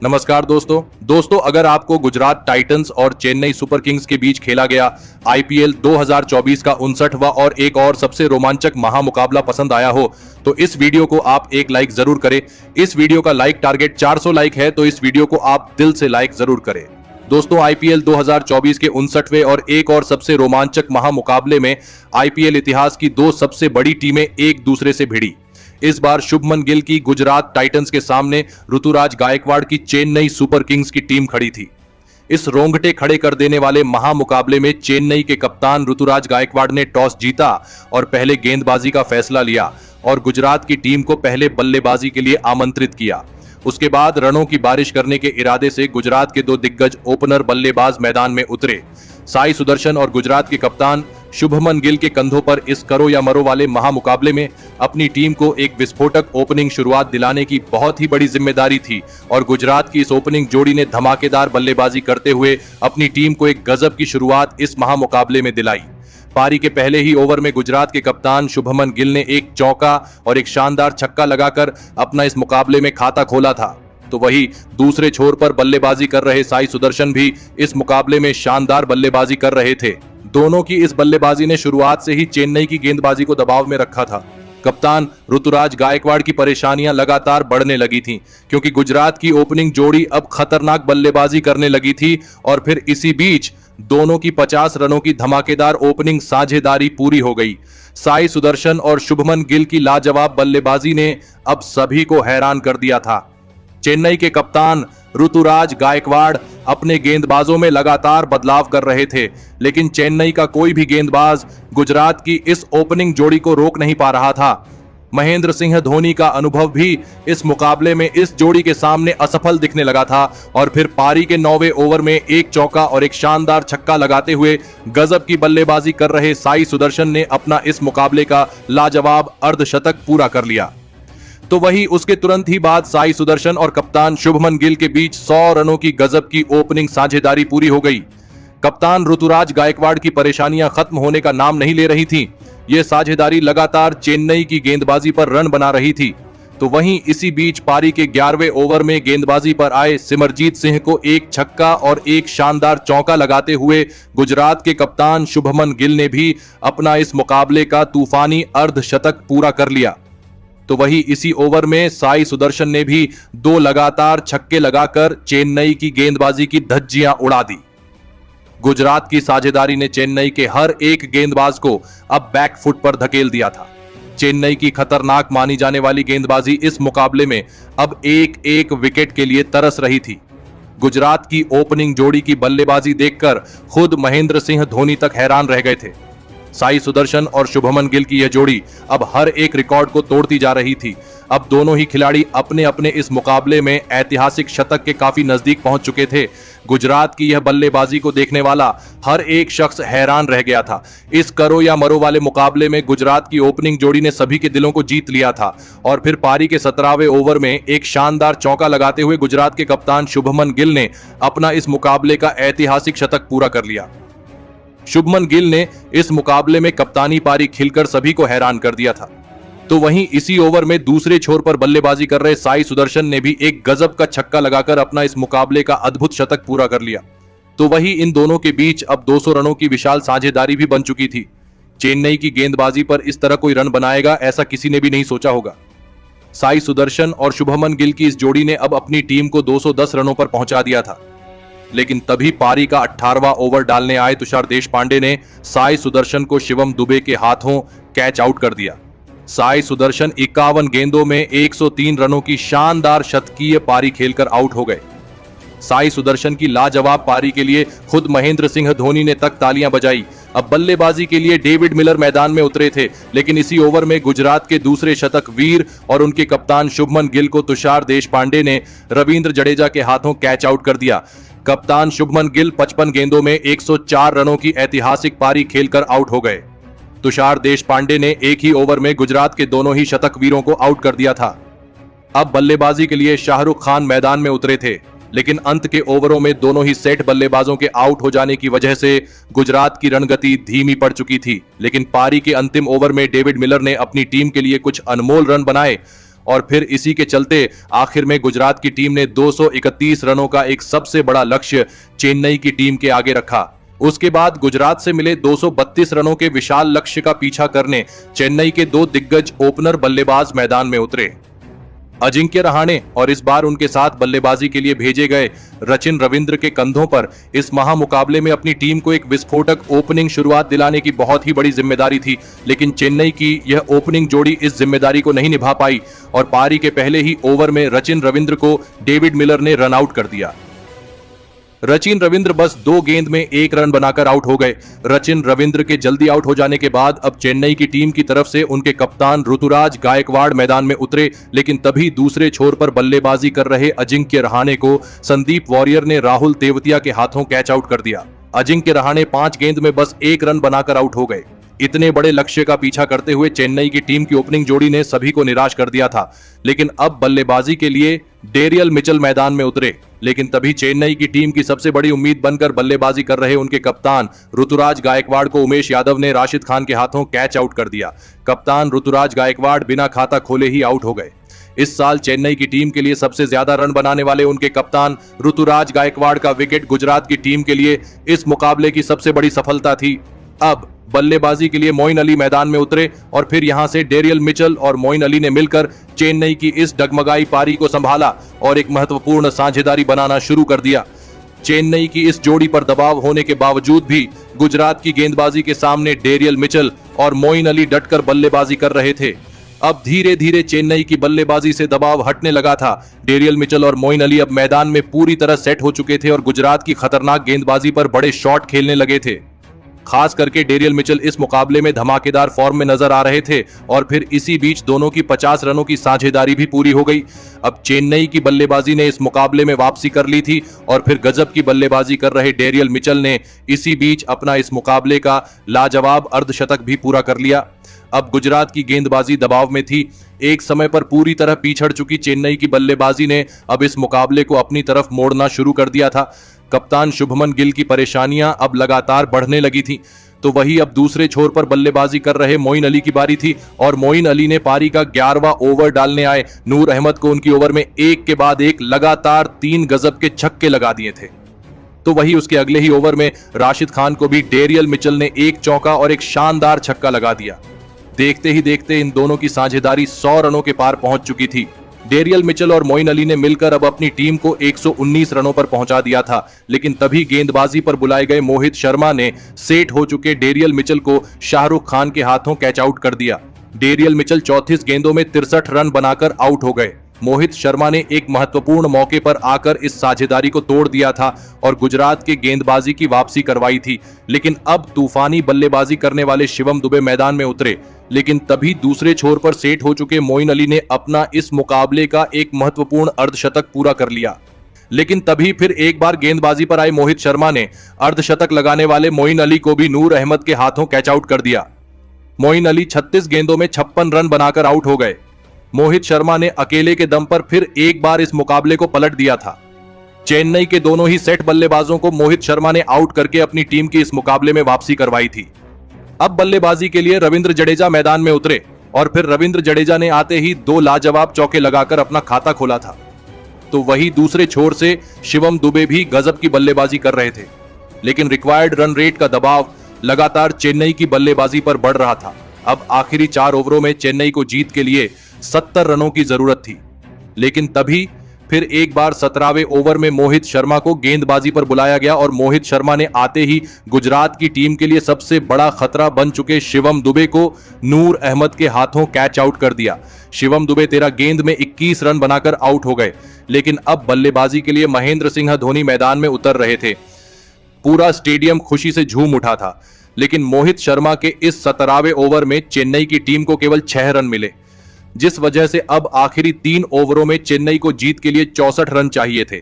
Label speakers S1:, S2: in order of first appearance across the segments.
S1: नमस्कार दोस्तों अगर आपको गुजरात टाइटंस और चेन्नई सुपर किंग्स के बीच खेला गया आईपीएल 2024 का 59वां और एक और सबसे रोमांचक महामुकाबला पसंद आया हो तो इस वीडियो को आप एक लाइक जरूर करें। इस वीडियो का लाइक टारगेट 400 लाइक है तो इस वीडियो को आप दिल से लाइक जरूर करें। दोस्तों आईपीएल 2024 के 59वें और एक और सबसे रोमांचक महामुकाबले में आईपीएल इतिहास की दो सबसे बड़ी टीमें एक दूसरे से भिड़ी। इस बार शुभमन गिल की गुजरात टाइटंस के सामने ऋतुराज गायकवाड़ की चेन्नई सुपर किंग्स की टीम खड़ी थी। इस रोंगटे खड़े कर देने वाले महामुकाबले में चेन्नई के कप्तान ऋतुराज गायकवाड़ ने टॉस जीता और पहले गेंदबाजी का फैसला लिया और गुजरात की टीम को पहले बल्लेबाजी के लिए आमंत्रित किया। उसके बाद रनों की बारिश करने के इरादे से गुजरात के दो दिग्गज ओपनर बल्लेबाज मैदान में उतरे। साई सुदर्शन और गुजरात के कप्तान शुभमन गिल के कंधों पर इस करो या मरो वाले महामुकाबले में अपनी टीम को एक विस्फोटक ओपनिंग शुरुआत दिलाने की बहुत ही बड़ी जिम्मेदारी थी और गुजरात की इस ओपनिंग जोड़ी ने धमाकेदार बल्लेबाजी करते हुए अपनी टीम को एक गजब की शुरुआत इस महामुकाबले में दिलाई। पारी के पहले ही ओवर में गुजरात के कप्तान शुभमन गिल ने एक चौका और एक शानदार छक्का लगाकर अपना इस मुकाबले में खाता खोला था। तो वही दूसरे छोर पर बल्लेबाजी कर रहे साई सुदर्शन भी इस मुकाबले में शानदार बल्लेबाजी कर रहे थे। दोनों की इस बल्लेबाजी ने शुरुआत से ही चेन्नई की गेंदबाजी को दबाव में रखा था। कप्तान ऋतुराज गायकवाड़ की परेशानियां लगातार बढ़ने लगी थीं क्योंकि गुजरात की ओपनिंग जोड़ी अब खतरनाक बल्लेबाजी करने लगी थी और फिर इसी बीच दोनों की 50 रनों की धमाकेदार ओपनिंग साझेदारी पूरी हो गई। साई सुदर्शन और शुभमन गिल की लाजवाब बल्लेबाजी ने अब सभी को हैरान कर दिया था। चेन्नई के कप्तान ऋतुराज गायकवाड़ अपने गेंदबाजों में लगातार बदलाव कर रहे थे, लेकिन चेन्नई का कोई भी गेंदबाज गुजरात की इस ओपनिंग जोड़ी को रोक नहीं पा रहा था। महेंद्र सिंह धोनी का अनुभव भी इस मुकाबले में इस जोड़ी के सामने असफल दिखने लगा था और फिर पारी के 9वें ओवर में एक चौका और एक शानदार छक्का लगाते हुए गजब की बल्लेबाजी कर रहे साई सुदर्शन ने अपना इस मुकाबले का लाजवाब अर्धशतक पूरा कर लिया। तो वही उसके तुरंत ही बाद साई सुदर्शन और कप्तान शुभमन गिल के बीच 100 रनों की गजब की ओपनिंग साझेदारी पूरी हो गई। कप्तान ऋतुराज गायकवाड़ की परेशानियां खत्म होने का नाम नहीं ले रही थीं। यह साझेदारी लगातार चेन्नई की गेंदबाजी पर रन बना रही थी। तो वहीं इसी बीच पारी के 11वें ओवर में गेंदबाजी पर आए सिमरजीत सिंह को एक छक्का और एक शानदार चौका लगाते हुए गुजरात के कप्तान शुभमन गिल ने भी अपना इस मुकाबले का तूफानी अर्धशतक पूरा कर लिया। तो वही इसी ओवर में साई सुदर्शन ने भी 2 लगातार छक्के लगाकर चेन्नई की गेंदबाजी की धज्जियां उड़ा दी। गुजरात की साझेदारी ने चेन्नई के हर एक गेंदबाज को अब बैकफुट पर धकेल दिया था। चेन्नई की खतरनाक मानी जाने वाली गेंदबाजी इस मुकाबले में अब एक एक विकेट के लिए तरस रही थी। गुजरात की ओपनिंग जोड़ी की बल्लेबाजी देखकर खुद महेंद्र सिंह धोनी तक हैरान रह गए थे। साई सुदर्शन और शुभमन गिल की यह जोड़ी अब हर एक रिकॉर्ड को तोड़ती जा रही थी। अब दोनों ही खिलाड़ी अपने अपने इस मुकाबले में ऐतिहासिक शतक के काफी नजदीक पहुंच चुके थे। गुजरात की यह बल्लेबाजी को देखने वाला हर एक शख्स हैरान रह गया था। इस करो या मरो वाले मुकाबले में गुजरात की ओपनिंग जोड़ी ने सभी के दिलों को जीत लिया था और फिर पारी के 17वें ओवर में एक शानदार चौका लगाते हुए गुजरात के कप्तान शुभमन गिल ने अपना इस मुकाबले का ऐतिहासिक शतक पूरा कर लिया। शुभमन गिल ने इस मुकाबले में कप्तानी पारी खिलकर सभी को हैरान कर दिया था। तो वहीं इसी ओवर में दूसरे छोर पर बल्लेबाजी कर रहे साई सुदर्शन ने भी एक गजब का छक्का लगाकर अपना इस मुकाबले का अद्भुत शतक पूरा कर लिया। तो वहीं इन दोनों के बीच अब 200 रनों की विशाल साझेदारी भी बन चुकी थी। चेन्नई की गेंदबाजी पर इस तरह कोई रन बनाएगा ऐसा किसी ने भी नहीं सोचा होगा। साई सुदर्शन और शुभमन गिल की इस जोड़ी ने अब अपनी टीम को 210 रनों पर पहुंचा दिया था, लेकिन तभी पारी का 18वां ओवर डालने आए तुषार देशपांडे ने साई सुदर्शन को शिवम दुबे के हाथों कैच आउट कर दिया। साई सुदर्शन 51 गेंदों में 103 रनों की शानदार शतकीय पारी खेलकर आउट हो गए। साई सुदर्शन की लाजवाब पारी के लिए खुद महेंद्र सिंह धोनी ने तक तालियां बजाई। अब बल्लेबाजी के लिए डेविड मिलर मैदान में उतरे थे, लेकिन इसी ओवर में गुजरात के दूसरे शतक वीर और उनके कप्तान शुभमन गिल को तुषार देशपांडे ने रविंद्र जडेजा के हाथों कैच आउट कर दिया। कप्तान शुभमन गिल 55 गेंदों में 104 रनों की ऐतिहासिक पारी खेलकर आउट हो गए। तुषार देशपांडे ने एक ही ओवर में गुजरात के दोनों ही शतक वीरों को आउट कर दिया था। अब बल्लेबाजी के लिए शाहरुख खान मैदान में उतरे थे, लेकिन अंत के ओवरों में दोनों ही सेट बल्लेबाजों के आउट हो जाने की वजह से गुजरात की रणगति धीमी पड़ चुकी थी। लेकिन पारी के अंतिम ओवर में डेविड मिलर ने अपनी टीम के लिए कुछ अनमोल रन बनाए और फिर इसी के चलते आखिर में गुजरात की टीम ने 231 रनों का एक सबसे बड़ा लक्ष्य चेन्नई की टीम के आगे रखा। उसके बाद गुजरात से मिले 232 रनों के विशाल लक्ष्य का पीछा करने चेन्नई के दो दिग्गज ओपनर बल्लेबाज मैदान में उतरे। अजिंक्य रहाणे और इस बार उनके साथ बल्लेबाजी के लिए भेजे गए रचिन रविंद्र के कंधों पर इस महामुकाबले में अपनी टीम को एक विस्फोटक ओपनिंग शुरुआत दिलाने की बहुत ही बड़ी जिम्मेदारी थी, लेकिन चेन्नई की यह ओपनिंग जोड़ी इस जिम्मेदारी को नहीं निभा पाई और पारी के पहले ही ओवर में रचिन रविंद्र को डेविड मिलर ने रन आउट कर दिया। रचिन रविंद्र बस 2 गेंद में 1 रन बनाकर आउट हो गए। रचिन रविंद्र के जल्दी आउट हो जाने के बाद अब चेन्नई की टीम की तरफ से उनके कप्तान ऋतुराज गायकवाड़ मैदान में उतरे, लेकिन तभी दूसरे छोर पर बल्लेबाजी कर रहे अजिंक्य रहाणे को संदीप वॉरियर ने राहुल तेवतिया के हाथों कैच आउट कर दिया। अजिंक्य रहाणे 5 गेंद में बस 1 रन बनाकर आउट हो गए। इतने बड़े लक्ष्य का पीछा करते हुए चेन्नई की टीम की ओपनिंग जोड़ी ने सभी को निराश कर दिया था, लेकिन अब बल्लेबाजी के लिए डेरियल मिचेल मैदान में उतरे। लेकिन तभी चेन्नई की टीम की सबसे बड़ी उम्मीद बनकर बल्लेबाजी कर रहे उनके कप्तान ऋतुराज गायकवाड़ को उमेश यादव ने राशिद खान के हाथों कैच आउट कर दिया। कप्तान ऋतुराज गायकवाड़ बिना खाता खोले ही आउट हो गए। इस साल चेन्नई की टीम के लिए सबसे ज्यादा रन बनाने वाले उनके कप्तान ऋतुराज गायकवाड़ का विकेट गुजरात की टीम के लिए इस मुकाबले की सबसे बड़ी सफलता थी। अब बल्लेबाजी के लिए मोइन अली मैदान में उतरे और फिर यहां से डेरियल मिचेल और मोइन अली ने मिलकर चेन्नई की इस डगमगाई पारी को संभाला और एक महत्वपूर्ण साझेदारी बनाना शुरू कर दिया। चेन्नई की इस जोड़ी पर दबाव होने के बावजूद भी गुजरात की गेंदबाजी के सामने डेरियल मिचेल और मोइन अली डटकर बल्लेबाजी कर रहे थे। अब धीरे धीरे चेन्नई की बल्लेबाजी से दबाव हटने लगा था। डेरियल मिचेल और मोइन अली अब मैदान में पूरी तरह सेट हो चुके थे और गुजरात की खतरनाक गेंदबाजी पर बड़े शॉट खेलने लगे थे। खास करके डेरियल मिचेल इस मुकाबले में धमाकेदार फॉर्म में नजर आ रहे थे और फिर इसी बीच दोनों की 50 रनों की साझेदारी भी पूरी हो गई। अब चेन्नई की बल्लेबाजी ने इस मुकाबले में वापसी कर ली थी और फिर गजब की बल्लेबाजी कर रहे डेरियल मिचेल ने इसी बीच अपना इस मुकाबले का लाजवाब अर्धशतक भी पूरा कर लिया। अब गुजरात की गेंदबाजी दबाव में थी। एक समय पर पूरी तरह पीछड़ चुकी चेन्नई की बल्लेबाजी ने अब इस मुकाबले को अपनी तरफ मोड़ना शुरू कर दिया था। कप्तान शुभमन गिल की परेशानियां अब लगातार बढ़ने लगी थी, तो वही अब दूसरे छोर पर बल्लेबाजी कर रहे मोइन अली की बारी थी और मोइन अली ने पारी का 11वां ओवर डालने आए नूर अहमद को उनकी ओवर में एक के बाद एक लगातार 3 गजब के छक्के लगा दिए थे। तो वही उसके अगले ही ओवर में राशिद खान को भी डेरियल मिचेल ने एक चौका और एक शानदार छक्का लगा दिया। देखते ही देखते इन दोनों की साझेदारी 100 रनों के पार पहुंच चुकी थी। डेरियल मिचेल और मोइन अली ने मिलकर अब अपनी टीम को 119 रनों पर पहुंचा दिया था, लेकिन तभी गेंदबाजी पर बुलाए गए मोहित शर्मा ने सेट हो चुके डेरियल मिचेल को शाहरुख खान के हाथों कैच आउट कर दिया। डेरियल मिचेल 34 गेंदों में 63 रन बनाकर आउट हो गए। मोहित शर्मा ने एक महत्वपूर्ण मौके पर आकर इस साझेदारी को तोड़ दिया था और गुजरात के गेंदबाजी की वापसी करवाई थी, लेकिन अब तूफानी बल्लेबाजी करने वाले शिवम दुबे मैदान में उतरे। लेकिन तभी दूसरे छोर पर सेट हो चुके मोइन अली ने अपना इस मुकाबले का एक महत्वपूर्ण अर्धशतक पूरा कर लिया। लेकिन तभी फिर एक बार गेंदबाजी पर आए मोहित शर्मा ने अर्धशतक लगाने वाले मोइन अली को भी नूर अहमद के हाथों कैच आउट कर दिया। मोइन अली 36 गेंदों में 56 रन बनाकर आउट हो गए। मोहित शर्मा ने अकेले के दम पर फिर एक बार इस मुकाबले को पलट दिया था। चेन्नई के दोनों ही सेट बल्लेबाजों को मोहित शर्मा ने आउट करके अपनी टीम की इस मुकाबले में वापसी करवाई थी। अब बल्लेबाजी के लिए रविंद्र जडेजा मैदान में उतरे और फिर रविंद्र जडेजा ने आते ही 2 लाजवाब चौके लगाकर अपना खाता खोला था। तो वही दूसरे छोर से शिवम दुबे भी गजब की बल्लेबाजी कर रहे थे, लेकिन रिक्वायर्ड रन रेट का दबाव लगातार चेन्नई की बल्लेबाजी पर बढ़ रहा था। अब आखिरी 4 ओवरों में चेन्नई को जीत के लिए 70 रनों की जरूरत थी, लेकिन तभी फिर एक बार 17वें ओवर में मोहित शर्मा को गेंदबाजी पर बुलाया गया और मोहित शर्मा ने आते ही गुजरात की टीम के लिए सबसे बड़ा खतरा बन चुके शिवम दुबे को नूर अहमद के हाथों कैच आउट कर दिया। शिवम दुबे 13 गेंद में 21 रन बनाकर आउट हो गए, लेकिन अब बल्लेबाजी के लिए महेंद्र सिंह धोनी मैदान में उतर रहे थे। पूरा स्टेडियम खुशी से झूम उठा था, लेकिन मोहित शर्मा के इस 17वें ओवर में चेन्नई की टीम को केवल 6 रन मिले, जिस वजह से अब आखिरी 3 ओवरों में चेन्नई को जीत के लिए 64 रन चाहिए थे।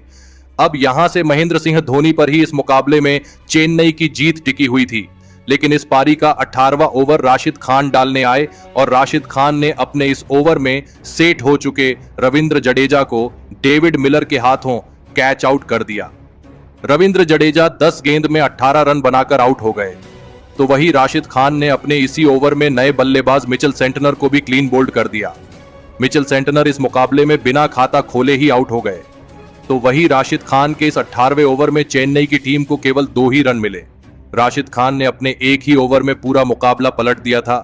S1: अब यहां से महेंद्र सिंह धोनी पर ही इस मुकाबले में चेन्नई की जीत टिकी हुई थी, लेकिन इस पारी का 18वां ओवर राशिद खान डालने आए और राशिद खान ने अपने इस ओवर में सेट हो चुके रविंद्र जडेजा को डेविड मिलर के हाथों कैच आउट कर दिया। रविंद्र जडेजा 10 गेंद में 18 रन बनाकर आउट हो गए। तो वही राशिद खान ने अपने इसी ओवर में नए बल्लेबाज मिचेल सेंटनर को भी क्लीन बोल्ड कर दिया। मिचेल सेंटनर इस मुकाबले में बिना खाता खोले ही आउट हो गए। तो वही राशिद खान के इस 18वें ओवर में चेन्नई की टीम को केवल 2 ही रन मिले। राशिद खान ने अपने एक ही ओवर में पूरा मुकाबला पलट दिया था।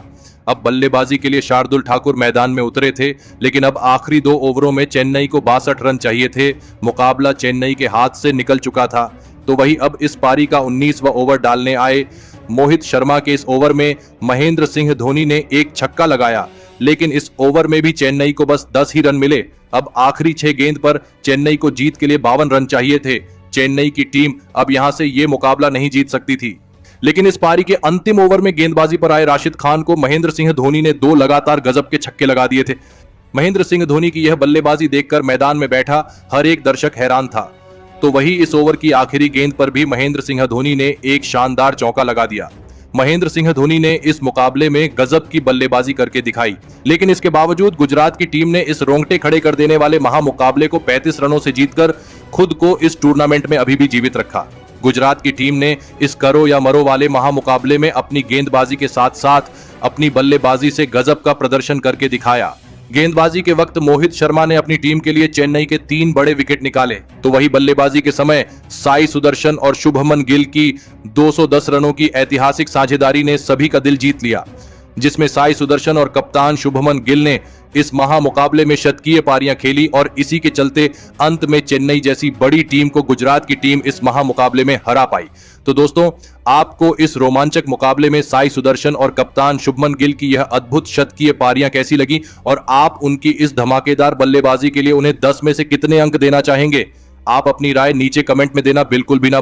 S1: अब बल्लेबाजी के लिए शार्दुल ठाकुर मैदान में उतरे थे, लेकिन अब आखिरी 2 ओवरों में चेन्नई को 62 रन चाहिए थे। मुकाबला चेन्नई के हाथ से निकल चुका था। तो वही अब इस पारी का 19वां ओवर डालने आए मोहित शर्मा के इस ओवर में महेंद्र सिंह धोनी ने एक छक्का लगाया, लेकिन इस ओवर में भी चेन्नई को बस 10 ही रन मिले। अब आखिरी 6 गेंद पर चेन्नई को जीत के लिए 52 रन चाहिए थे। चेन्नई की टीम अब यहां से ये मुकाबला नहीं जीत सकती थी। लेकिन इस पारी के अंतिम ओवर में गेंदबाजी पर आए राशिद खान को महेंद्र सिंह धोनी ने 2 लगातार गजब के छक्के लगा दिए थे। महेंद्र सिंह धोनी की यह बल्लेबाजी देखकर मैदान में बैठा हर एक दर्शक हैरान था। तो वही इस ओवर की आखिरी गेंद पर भी महेंद्र सिंह धोनी ने एक शानदार चौका लगा दिया। महेंद्र सिंह धोनी ने इस मुकाबले में गजब की बल्लेबाजी करके दिखाई, लेकिन इसके बावजूद गुजरात की टीम ने इस रोंगटे खड़े कर देने वाले महामुकाबले को 35 रनों से जीतकर खुद को इस टूर्नामेंट में अभी भी जीवित रखा। गुजरात की टीम ने इस करो या मरो वाले महामुकाबले में अपनी गेंदबाजी के साथ साथ अपनी बल्लेबाजी से गजब का प्रदर्शन करके दिखाया। गेंदबाजी के वक्त मोहित शर्मा ने अपनी टीम के लिए चेन्नई के 3 बड़े विकेट निकाले, तो वही बल्लेबाजी के समय साई सुदर्शन और शुभमन गिल की 210 रनों की ऐतिहासिक साझेदारी ने सभी का दिल जीत लिया, जिसमें साई सुदर्शन और कप्तान शुभमन गिल ने इस महामुकाबले में शतकीय पारियां खेली और इसी के चलते अंत में चेन्नई जैसी बड़ी टीम को गुजरात की टीम इस महामुकाबले में हरा पाई। तो दोस्तों, आपको इस रोमांचक मुकाबले में साई सुदर्शन और कप्तान शुभमन गिल की यह अद्भुत शतकीय पारियां कैसी लगी और आप उनकी इस धमाकेदार बल्लेबाजी के लिए उन्हें 10 में से कितने अंक देना चाहेंगे? आप अपनी राय नीचे कमेंट में देना बिल्कुल भी ना